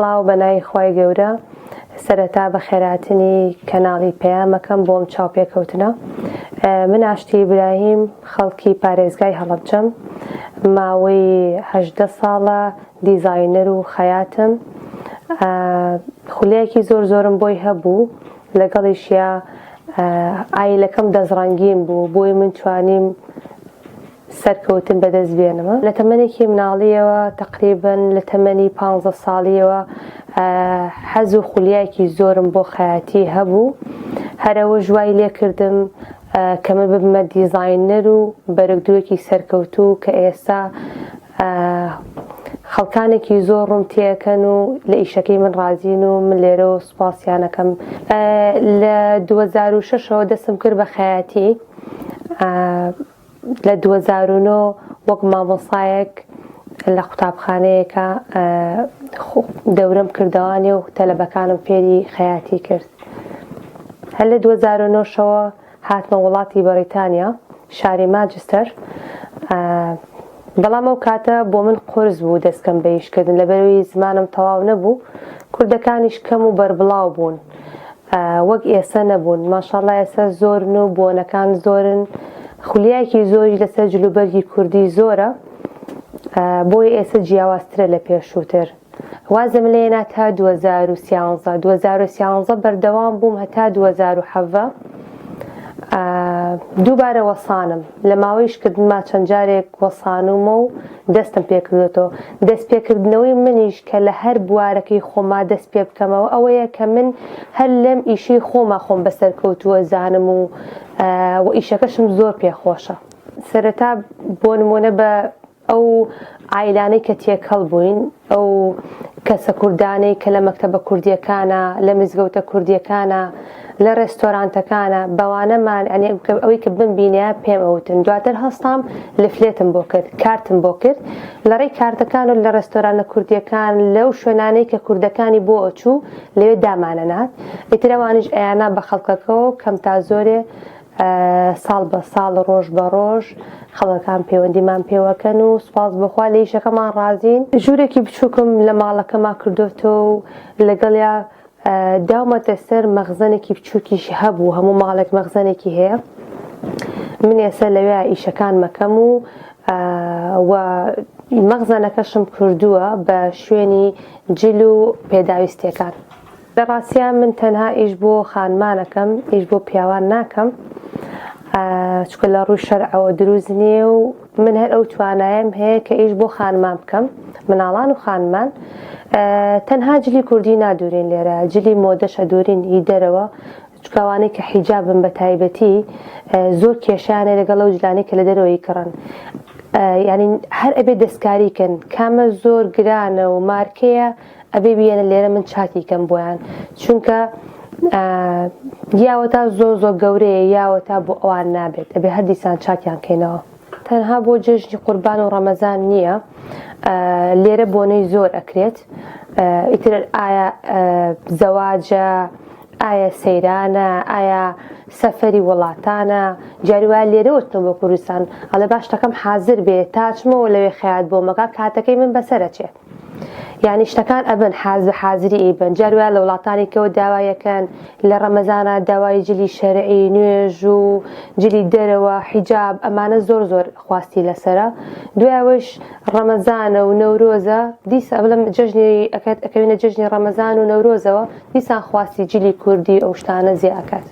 سڵاو بەنای خۆی گەورە سەرەتا بە خێراتنی کەناڵی پەیامەکەم بۆم چاوپێکەوتنە. من ئاشتی ئیبراهیم خەڵکی پارێزگای هەڵەبجەم، ماوەی 18 ساڵە دیزاینەر و خەیاتم. خولەیەکی زۆرم بۆی هەبوو، لەگەڵیشیا ئایلەکەم دەزڕەنگیم بوو بۆی من توانیم سەرکەوتن بەدەست بێنمە. لە تەمەنێکی مناڵیەوە تقریبن لە تەمەنی 15 ساڵیەوە حەز و خولیایەکی زۆرم بۆ خەیاتی هەبوو. هەرەوە ژوای لێ کردم کە من ببمە دیزاینەر و بەرەگدووەکی سەرکەوتوو کە ئێستا خەڵکانێکی زۆڕم تێەکەن و لە ئیشەکەی من ڕازین و من لێرەوە سوپاسیانەکەم. لە 2006ەوە دەستم کرد بە خەیاتی. لە 2009 وەک مامۆسایەک لە قوتابخانەیەکە دەورەم کردەوانێ و تەلەبەکانم فێری خەیاتی کرد. هەر لە 2009ەوە هاتمە وڵاتی بەریتانیا، شاری مانچستەر. بەڵام ئەو کاتە بۆ من قورس بوو دەستکەم بە ئیشکردن، لەبەرەوەی زمانم تەواو نەبوو، کوردەکانیش کەم و بەربڵاو بوون، وەک ئێستا نەبوون. ماشەڵڵا ئێستا زۆرن و بۆنەکان زۆرن، خولیایەکی زۆری لەسەر جلوبەرگی کوردی زۆرە، بۆی ئێستا جیاوازترە لە پێشووتر. وازم لێنا تا 2013 بەردەوام بووم هەتا 2017. دووبارە وەسانم، لە ماوەی شکردنما چەند جارێک وەسانومە و دەستم پێکردێتەوە. دەست پێکردنەوەی منیش کە لە هەر بوارەکەی خۆما دەست پێ بکەمەوە ئەوەیە کە من هەر لەم ئیشەی خۆما خۆم بەسەرکەوتووە زانم و ئیشەکەشم زۆر پێخۆشە. سەرەتا بۆ نمونە بە ئەو ئایلانەی کە تێکەڵ بووین، ئەو کەسە کوردانەی کە لە مەکتەبە کوردیەکانە، لە مزگەوتە کوردیەکانە، لە ڕێستۆرانتەکانە، بەوانەمان ئەوەی کە بمبینە پێم ئەوتن. دواتر هەستام لفلێتم بۆ کرد، کارتم بۆ کرد لەڕێی کارتەکان و لە ڕێستۆرانە کوردیەکان، لەو شوێنانەی کە کوردەکانی بۆ ئەچوو لەوێ دامانەنات. ئیترەوانیش ئەیانە بە خەڵکەکەەوە کەم تا زۆرێ ساڵ بە ساڵ ڕۆژ بە ڕۆژ خەڵکان پەیوەندیمان پێوەکەن و سوپاس بخوا لە ئیشەکەمان ڕازین. ژوورێکی بچووکم لە ماڵەکەما کردوتەوە و لەگەڵیا داومەتە سەر مەخزنێکی بچووکیش هەبوو، هەموو ماڵێک مەخزنێکی هەیە. من ئێستا لەوێ ئیشەکان مەکەم و مەخزنەکەشم کردووە بە شوێنی جل و پێداویستیەکان. لە ڕاستیان من تەنها ئیش بۆ خانمانەکەم، ئیش بۆ پیاوان ناکەم، چکە لە ڕووی شەرعەوە دروست نییە و من هەر ئەو توانایم هەیە کە ئیش بۆ خانمان بکەم، مناڵان و خانمان. تەنها جلی کوردی نادورین لێرە، جلی مۆدەشە دورین هی دەرەوە، چکاوانەی کە حیجابن بە تایبەتی زۆر کێشانێ لەگەڵ ئەو جلانەی کە لە دەرەوەی کڕن. یعنی هەر ئەبێ دەستکاریکەن، کامە زۆر گرانە و مارکەیە ئەبێ بێنە لێرە من چاکیکەم بۆیان، چونکە یاوەتا زۆر گەورەیە یاوەتا بۆ ئەوان نابێت، ئەبێ هەر دیسان چاکیان کەینەوە. تەنها بۆ جژنی قوربان و ڕەمەزان نییە، لێرە بۆنەی زۆر ئەکرێت. ئیتر ئایا زەواجە، ئایا سەیرانە، ئایا سەفەری وڵاتانە، جاریوان لێرە وتنەوە بۆ کوردستان ئەڵێ باش شتەکەم حازر بێ تاچمەوە لەوێ خەیات بۆ مەکە کاتەکەی من بەسەرەچێ. یعنی شتەکان ئەبن حازری ئیبن. جاروان لە وڵاتانی کەەوە داوایەکەن لە ڕەمەزانە داوای جلی شەرعی، نوێژ و جلی دەرەوە، حیجاب، ئەمانە زۆر خواستی لەسرە. دوایەوەش ڕەمەزانە و نەورۆزە، دیسە بڵم جژنی ئەکەوێنە جژنی ڕەمەزان و نەورۆزەوە دیسان خواستی جلی کوردی ئەو شتانە زیاکات.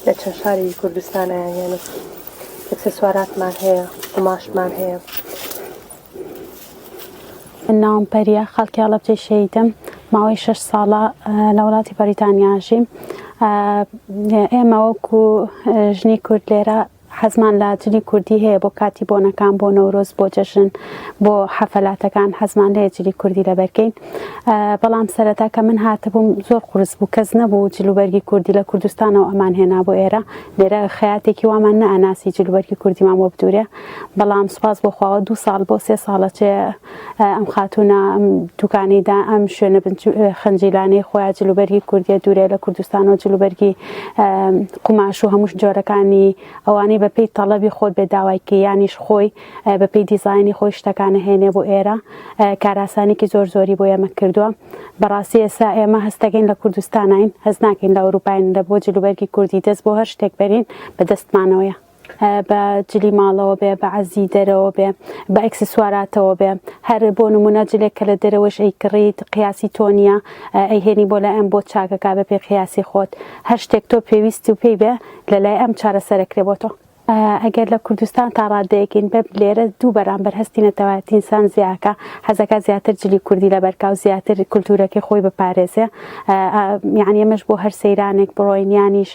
لە چەند شاری کوردستانەیانێنە ئەکسسواراتمان هەیە، قماشمان هەیە. ناوم پەریە، خەڵکی هەڵەبجەی شەیدم، ماوەی 6 ساڵە لە وڵاتی بەریتانیاژیم. ئێمە وەکو ژنی کورد لێرە حەزمان لە جلی کوردی هەیە بۆ کاتی بۆنەکان، بۆ نەورۆز، بۆ جەژن، بۆ حەفەلاتەکان حەزمان لێ جلی کوردی لەبەرکەین. بەڵام سەرەتا کە من هاتبووم زۆر قورس بوو، کەس نەبوو جلوبەرگی کوردی لە کوردستانەوە ئەمان هێنا بۆ ئێرە. لێرە خەیاتێکی وامان نەئەناسی جلوبەرگی کوردیمان بۆ بدورێ. بەڵام سوپاس بۆخواوە 2 ساڵ بۆ 3 ساڵە چێ ئەم خاتونە ئەم دوکانەیدا ئەم شوێنە خەنجیلانەی خۆیان جلوبەرگی کوردیە دوورێ لە کوردستانەوە، جلوبەرگی قوماش و هەموو جۆرەکانی ئەوانەی بەپێی تەڵەبی خۆت بێ داوایکە یانیش خۆی بەپێی دیزایانی خۆی شتەکانە هێنێ بۆ ئێرە کاراسانێکی زۆر زۆری بۆ ئێمە کردووە بەڕاستی ئێستا ئێمە هەستەکەین لە کوردستانین هەست ناکەین لە ئەوروپاین لە بۆ جلوبەرگی کوردی دەست بۆ هەر شتێک بەرین بە دەستمانەوەیە بە جلی ماڵەوە بێ بە عەزی دەرەوە بێ بە ئەکسسواراتەوە بێ هەر بۆ نمونە جلێک کە لە دەرەوەش ئەی کڕیت قیاسی تۆ نییە ئەی هێنی بۆ لای ئەم بۆ چاکەکە بە پێ قیاسی خۆت هەر شتێک تۆ پێویستی و پێی بێ لە لای ئەم چارەسەرەکرێ بۆ تۆ ئەگەر لە کوردستان تا ڕادەیەکین بە لێرە دوو بەرامبەر هەستی نەتەوایەتی ئینسان زیاکە حەزەکە زیاتر جلی کوردی لە بەرکاو زیاتر کولتورەکەی خۆی بپارێزێ یعنی ئەمەش بۆ هەر سەیرانێک بڕۆین یانیش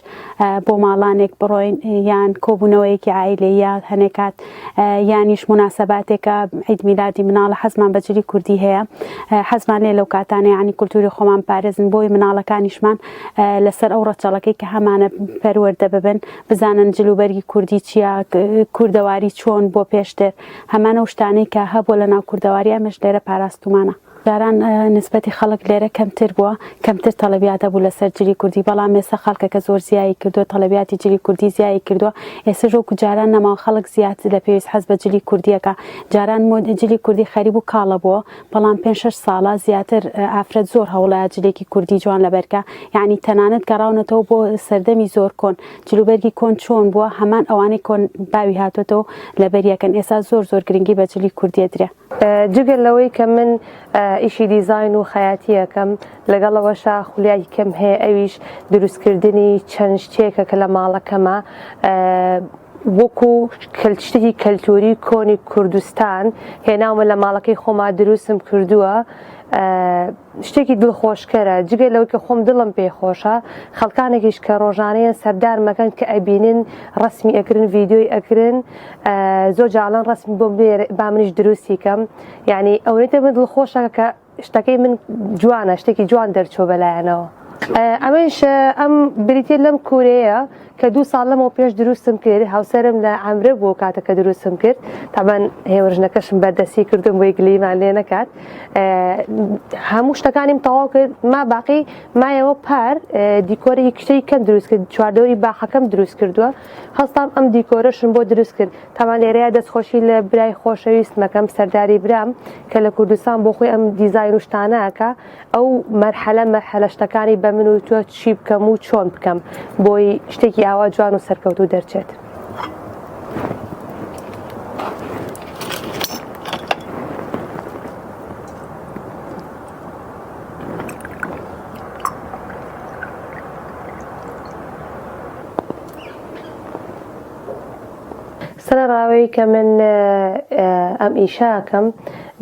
بۆ ماڵانێک بڕۆین یان کۆبوونەوەیەکی عایلەیە هەنێکات یانیش مناسەباتێکە عید میلادی مناڵە حەزمان بە جلی کوردی هەیە حەزمان لێ لەو کاتانە یعنی کولتوری خۆمان پارێزن بۆی مناڵەکانیشمان لەسەر ئەو ڕەچەڵەکەی کە هەمانە پەروەردە ببن بزانن جلوبەرگی کوردی چیە کوردەواری چۆن بۆ پێشتر هەمانە شتانەی کە هەبوو لە ناو کوردەواری ئەمەش لێرە پاراستومانە جاران نسبەتی خەڵک لێرە کەمتر بووە کەمتر تەڵەبیاتە بوو لەسەر جلی کوردی بەڵام ئێستا خەڵکەکە زۆر زیایی کردووە تەڵەبیاتی جلی کوردی زیایی کردووە ئێستا ژۆکو جاران نەماوە خەڵک زیات لە پێویست حەز بە جلی کوردیەکە جاران جلی کوردی خەریب و کاڵە بووە بەڵام 5-6 ساڵە زیاتر ئافرەت زۆر هەوڵایە جلێکی کوردی جوان لەبەرکە یعنی تەنانەت گەڕاونەتەوە بۆ سەردەمی زۆر کۆن جلوبەرگی کۆن چۆن بووە هەمان ئەوانەی کۆن باوی هاتوۆتەوە لەبەریەکەن ئێستا زۆر زۆر گرنگی بە جلی کوردیە درێ جگەر لەوەی کە من ئیشی دیزاین و خەیاتیەکەم لەگەڵەوەشا خولیای کەم هەیە ئەویش دروستکردنی چەند شتێکە کە لە ماڵەکەمە وەکو شتێکی کەلتوری کۆنی کوردستان هێناومە لە ماڵەکەی خۆما دروستم کردووە شتێکی دڵخۆشکەرە جگە لەوەی کە خۆم دڵم پێخۆشە خەڵکانێکیش کە ڕۆژانەیە سەردار مەکەن کە ئەبینن ڕسمی ئەکردن ڤیدیۆی ئەکردن زۆر جاڵان ڕسمی بۆ با منیش دروستی کەم یعنی ئەوەیتە من دڵخۆشە کە شتەکەی من جوانە شتێکی جوان دەرچۆ بەلایەنەوە ئەمەش ئەم بریتێ لەم کوورەیە کە 2 ساڵ لەمەوە پێش دروستم کرد هاوسەرم لە عەمرە بۆ کاتەکە دروستم کرد تامان هێوەژنەکەشم بەردەستی کردم بۆی گلیمان لێ نەکات هەموو شتەکانیم تەواو کرد ما باقی مایەوە پار دیکۆرەی کشتەی کەم دروست کرد چواردەوری باخەکەم دروست کردووە هەستام ئەم دیکۆرەشم بۆ دروست کرد تامان لێرەیە دەستخۆشی لە برای خۆشەویستمەکەم سەرداری برام کە لە کوردستان بۆ خۆی ئەم دیزاین و شتانەکە ئەو مەرحەلە شتەکانی بە من و تۆ چی بکەم و چۆن بکەم بۆی شتێکی ئاوا جوان و سەرکەوتوو دەرچێت سەرڕاوەی کە من ئەم ئیشاکەم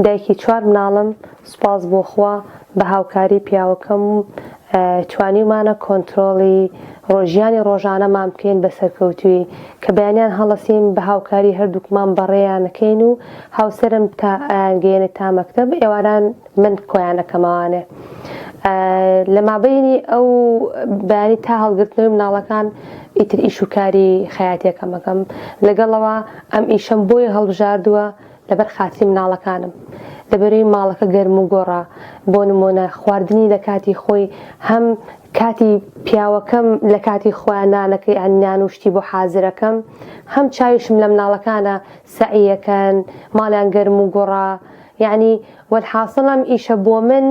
دایکی 4 مناڵم سوپاس بۆ خوا بە هاوکاری پیاوەکەم توانیمانە کۆنتترۆڵی ڕۆژیانی ڕۆژانەمان بکەین بە سەرکەوتووی کە بەیانیان هەڵەسیم بە هاوکاری هەردووکمان بەڕێیانەکەین و هاوسرم تا ئاگەێنێت تا مەکتەب ئێواران من کۆیانەکەمەوانێ لە مابینی ئەو بەیانی تا هەڵگرتنەوەی مناڵەکان ئیتر ئیشوکاری خەیاتیەکەمەکەم لەگەڵەوە ئەم ئیشەم بۆی هەڵبژاردووە لەبەر خاتری مناڵەکانم لەبەرەوەی ماڵەکە گەرم و گۆڕا بۆ نمونە خواردنی لە کاتی خۆی هەم کاتی پیاوەکەم لە کاتی خۆیان نانەکەی ئەنیان و شتی بۆ حازرەکەم هەم چاویشم لە مناڵەکانە سەعیەکەن ماڵیان گەرم و گۆڕا یعنی وەلحاصڵ ئەم ئیشە بۆ من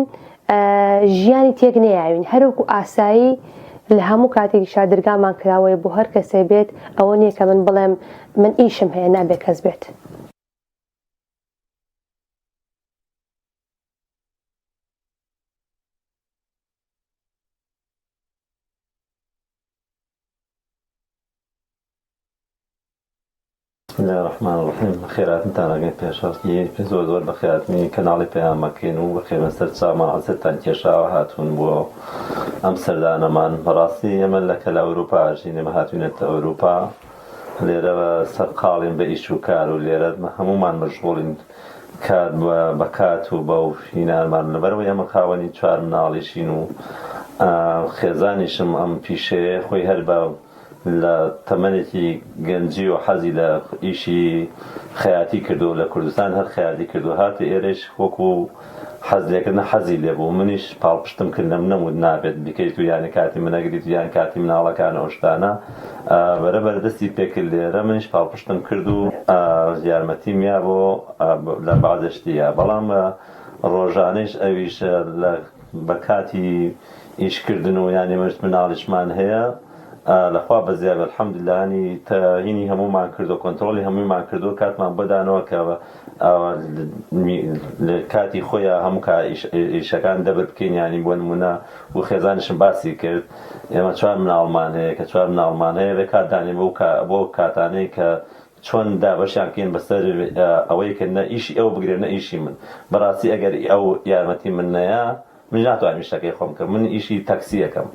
ژیانی تێک نەیاوین هەروەکو ئاسایی لە هەموو کاتێکی شادرگامان کراوەیە بۆ هەر کەسێ بێت ئەوە نییە کە من بڵێم من ئیشم هەیە نابێ کەس بێت بسم الله الرحمن الرحیم خێراتتان ئەگەن پێشەڵکی زۆر زۆر بە خێراتنی کەناڵی پەیامەکەین و بەخێمە سەر چامان حەزتان کێشاوە هاتوون بۆ ئەم سەردانەمان بەڕاستی ئێمە لەکە لە ئەوروپا ژینێمە هاتوونێتە ئەوروپا لێرە سەر قاڵین بە ئیش و کار و لێرە هەمومان مەشغوڵین کار بە کات و بەو هینانمان لەبەرەوەی ئەمە خاوەنی 4 مناڵیشین و خێزانیشم ئەم پیشەیە خۆی هەر بە لە تەمەنێکی گەنجی و حەزی لە ئیشی خەیاتی کردو لە کوردستان هەر خەیاتی کردو هاتی ئێرەش وەکو حەز لێکردنە حەزی لێبوو منیش پاڵپشتم کرد لەم نەمود نابێت بکەیت و یانی کاتی منەگریت و یان کاتی مناڵەکانە ئەو شتانە بەرەبەر دەستی پێکرد لێرە منیش پاڵپشتم کرد و یارمەتیمیا بۆ لە بازشتیە بەڵام ڕۆژانەیش ئەویش بە کاتی ئیشکردن و یانی مەشت مناڵیشمان هەیە لەخوا بەزیاب الحەمدللهانی هینی هەمومان کردو کۆنتڕۆلی هەموویمان کردو کاتمان بەدانەوە کە کاتی خۆیان هەموو ئیشەکان دەبێت بکەین ینی بۆ نمونە و خێزانشم باسی کرد ئێمە 4 مناڵمان هەیە کە 4 مناڵمان هەیە بێ کاتدانێ بۆ کاتانەی کە چۆن دابەشیان بکەین بەسەر ئەوەی کە نە ئیشی ئەو بگرێت نە ئیشی من بەڕاستی ئەگەر ئەو یارمەتی من نەیە من ناتوانم شتەکەی خۆم کە من ئیشی تەکسیەکەم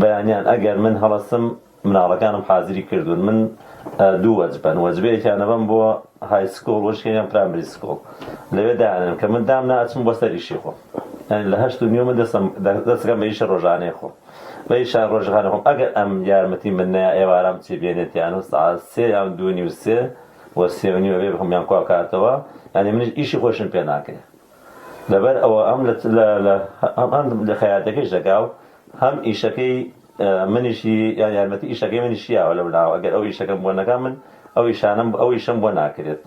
بەیانیان ئەگەر من هەڵەسم مناڵەکانم حازری کردوون من 2 وەجبن وەجبەیەکیان ئەبەم بۆ های سکۆڵ وەشکیان پرایمری سکۆڵ لەوێ دایانم کە من دام ناچم بۆ سەر ئیشی خۆم لە 8 من دەستەکەم بە ئیشە ڕۆژانەی خۆم بە ئیشان ڕۆژانە خۆم ئەگەر ئەم یارمەتی من نەیە ئێوارام چی بێنێتیان و ساعت 3 یان 2 و 3 و 3 و نیوە بێ بخەمیان کوا بکاتەوە ینی منیش ئیشی خۆشم پێ ناکرێت لەبەر ئەوە ئەم لە خەیاتەکەیش دەگا و هەم ئیشەکەی منیشی یان یارمەتی ئیشەکەی منیشیاوە لەو ناوە ئەگەر ئەو ئیشەکەم بۆ نەکا من ئەو ئیشەم بۆ ناکرێت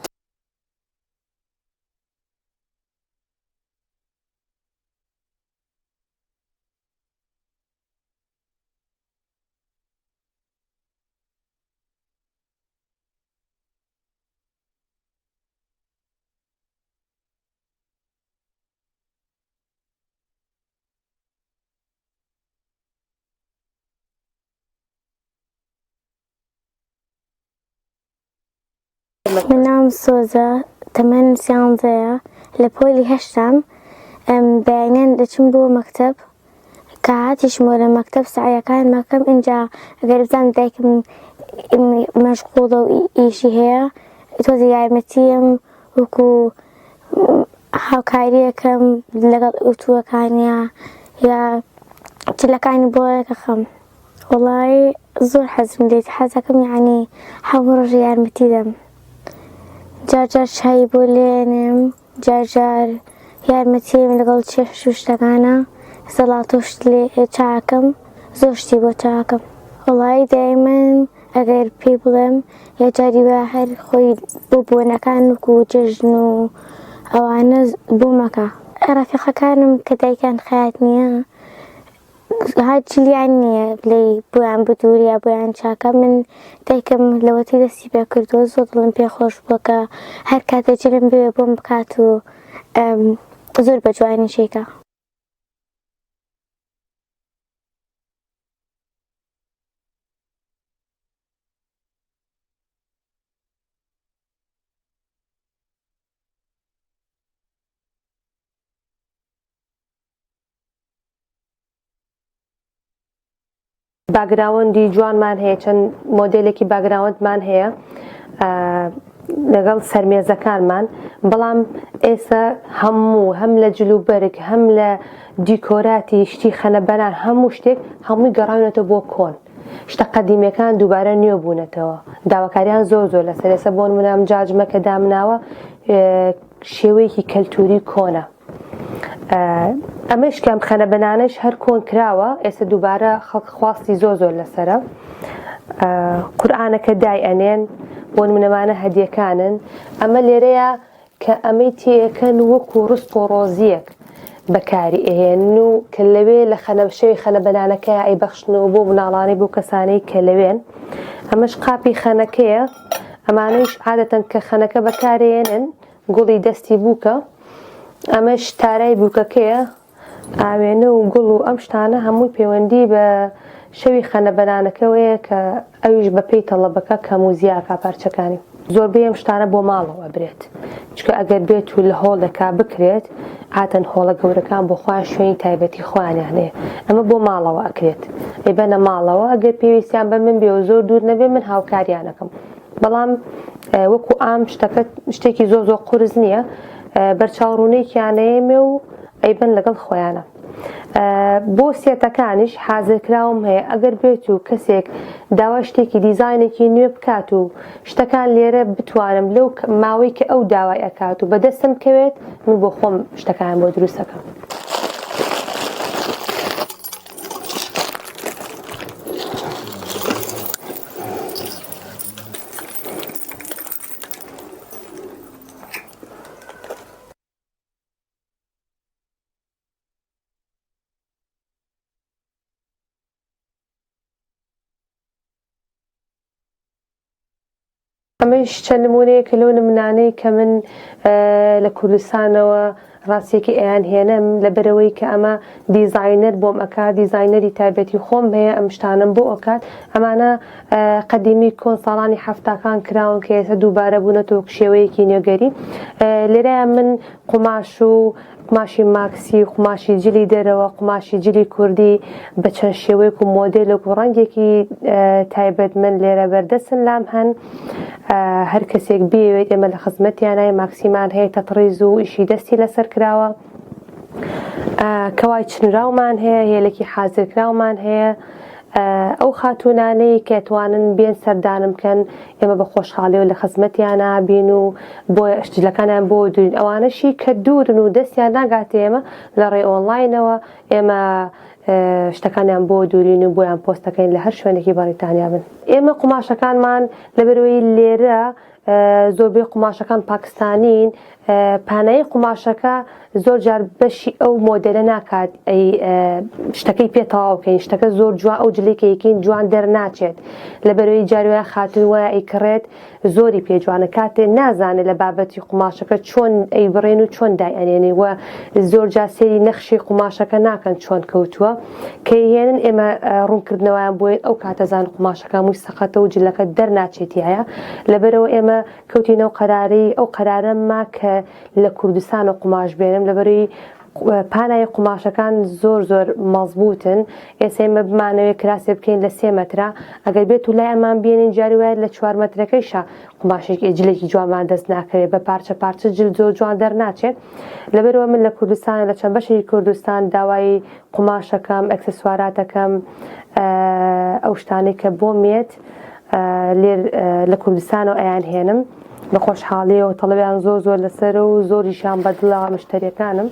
من نام سۆزە تەمەن 11ەیە لە پۆلی 8ام بەیانیان دەچم بۆ مەکتەب کە هاتیشمەوە لە مەکتەب سەعیەکان مەکەم اینجا ئەگەر بزانم دایکم مەشغوڵە و ئیشی هەیە تۆزی یارمەتیم وەکو هاوکاریەکەم لەگەڵ ئوتووەکانیە یا چلەکانی بۆ دەخەم وەڵی زۆر حەزم لێت حەزەکەم یعنی هەموو ڕۆژ یارمەتی دەم جار چای بۆ لێنم جار یارمەتیم لەگەڵ چێشت و شتەکانە سەڵات و شت لێ چاکەم زۆر شتی بۆ چاکەم وەڵی دایمەن ئەگەر پێی بڵێم یا جاری وە هەر خۆی بۆ بۆنەکان وەکو جەژن و ئەوانە بۆ مەکە ڕەفیقەکانم کە دایکیان خەیات نییە هاجلیان نییە بڵێ بۆیان بدوور یا بۆیان چاکە من دایکم لەوەتی دەستی پێ کردووە زۆر دڵم پێ خۆش بووە کە هەر کاتێک جلم بێ بۆم بکات و زۆر بە جوانی شێکە باگراوەندی جوانمان هەیە چەند مۆدێلێکی باگراوەندمان هەیە لەگەڵ سەرمێزەکانمان بەڵام ئێستا هەموو هەم لە جلوبەرگ هەم لە دیکۆراتی شتی خەنەبەران هەموو شتێک هەمووی گەڕاونەتەوە بۆ کۆن شتە قەدیمیەکان دووبارە نوێ بوونەتەوە داواکاریان زۆر لەسەر ئێستا بۆ نمونە ئەم جاجمە کە دامناوە شێوەیەکی کەلتوری کۆنە ئەمەش کەم خەنەبەرانش هەر کۆن کراوە ئێستا دووبارە خەڵک خواستی زۆر لەسەرە قورئانەکە دای ئەنێن بۆ نمونەمانە هەدیەکانن ئەمە لێرەیە کە ئەمەی تێەکەن وەکو ڕست و ڕۆزیەک بەکاری ئەهێن و کە لەوێ لە شەوی خەنەبەرانەکە ئەیبەخشنەوە بۆ مناڵانەی بۆ کەسانەی کە لەوێن ئەمەش قاپی خەنەکەیە ئەمانەیش عادەتەن کە خەنەکە بەکارێنن گوڵی دەستی بووکە ئەمەش تارای بووکەکەیە ئاوێنە و گوڵ و ئەم شتانە هەمووی پەیوەندی بە شەوی خەنەبەرانەکەوەیە کە ئەویش بەپێی تەڵەبەکە کەموزیاکە پارچەکانی زۆربەی ئەم شتانە بۆ ماڵەوە برێت چکە ئەگەر بێت و لە هۆڵێکا بکرێت ئاتەن هۆڵە گەورەکان بۆ خۆیان شوێنی تایبەتی خۆیانیان هەیە ئەمە بۆ ماڵەوە ئەکرێت ئەیبەنە ماڵەوە ئەگەر پێویستیان بە من بێ و زۆر دوور نەبێ من هاوکاریانەکەم بەڵام وەکو ئام شتێکی زۆر قورس نییە بەرچاوڕوونەیەکیانەیەمێ و ئەیبن لەگەڵ خۆیانە. بۆ سێتەکانیش حازرکراوم هەیە ئەگەر بێت و کەسێک داوا شتێکی دیزاینێکی نوێ بکات و شتەکان لێرە بتوانم لەو ماوەی کە ئەو داوای ئەکات و بەدەستم کەوێت من بۆ خۆم شتەکان بۆ دروستەکەم. ئەمەش چەند نمونەیەکە لەو نمونانەی کە من لە کوردستانەوە ڕاستیەکی ئەیان هێنم لەبەرەوەی کە ئەمە دیزاینەر بۆم ئەکات، دیزاینەری تایبەتی خۆم هەیە ئەم شتانم بۆ ئەکات. ئەمانە قەدیمی کۆن ساڵانی حەفتاکان کراون کە ئێستا دووبارە بوونەتەوە شێوەیەکی نوێگەری. لێرەیە من قوماش و قماشی ماکسی، قماشی جلی دەرەوە، قماشی جلی کوردی بە چەند شێوەیەک و مۆدێلێک و ڕەنگێکی تایبەتمەند لێرە بەردەستن لام هەن. هەر کەسێک بێوێت ئێمە لە خزمەتیانای ماکسیمان هەیە تەتڕیز و ئیشی دەستی لەسەر کراوە. کەوای چنراومان هەیە، هێلێکی حازرکراومان هەیە. ئەو خاتونانەی کە توانن بێن سەردانم بکەن ئێمە بە خۆشحاڵیەوە لە خزمەتیانە بین و بۆ شتلەکانیان بۆ دوین. ئەوانەشی کە دوورن و دەستیان ناگاتێ ئێمە لە ڕێ ئۆنلاینەوە ئێمە شتەکانیان بۆ دوورین و بۆیان پۆستەکەین لە هەر شوێنێکی بەریتانیا بن. ئێمە قوماشەکانمان لەبەرەوەی لێرە زۆربەی قوماشەکان پاکستانین، پانایی قوماشەکە زۆر جار بەشی ئەو مۆدەلە ناکات ئەی شتەکەی پێتەواو بکەین، شتەکە زۆر جوان ئەو جلەی کە یەکەین جوان دەرناچێت لەبەرەوەی جاروایە خاتون وایە ئەی کڕێت زۆری پێجوانە کاتێ نازانێت لە بابەتی قوماشەکە چۆن ئەی بڕێن و چۆن دایئەنێنی وە زۆر جا سێری نەخشی قوماشەکە ناکەن چۆن کەوتووە کە هێنن ئێمە ڕوونکردنەوەیان بۆی ئەو کاتەزان قوماشەکە مووی سەقەتە و جلەکە دەرناچێتی هەیە. لەبەرەوە ئێمە کەوتینەوە قەراری ئەو قەرارەمما کە لە کوردستان و قوماش بێنم لەبەرەوەی پانای قوماشەکان زۆر زۆر مەزبوطن. ئێستا ئێمە بمانەوێت کراسێ بکەین لە 3 مەترە، ئەگەر بێت و لای ئەمان بێنین جاری وایە لە 4 مەترەکەیشە قوماشێکی جلێکی جوانمان دەست ناکەوێت، بە پارچە پارچە جل زۆر جوان دەرناچێت. لەبەرەوە من لە کوردستان لە چەند بەشێکی کوردستان داوای قوماشەکەم، ئەکسسواراتەکەم، ئەو شتانەی کە بۆمێت لە کوردستانەوە ئەیان هێنم بە خۆشحاڵیەوە. تەڵەبیان زۆر زۆر لەسەر و زۆریشان بەدڵە مشتریەکانم.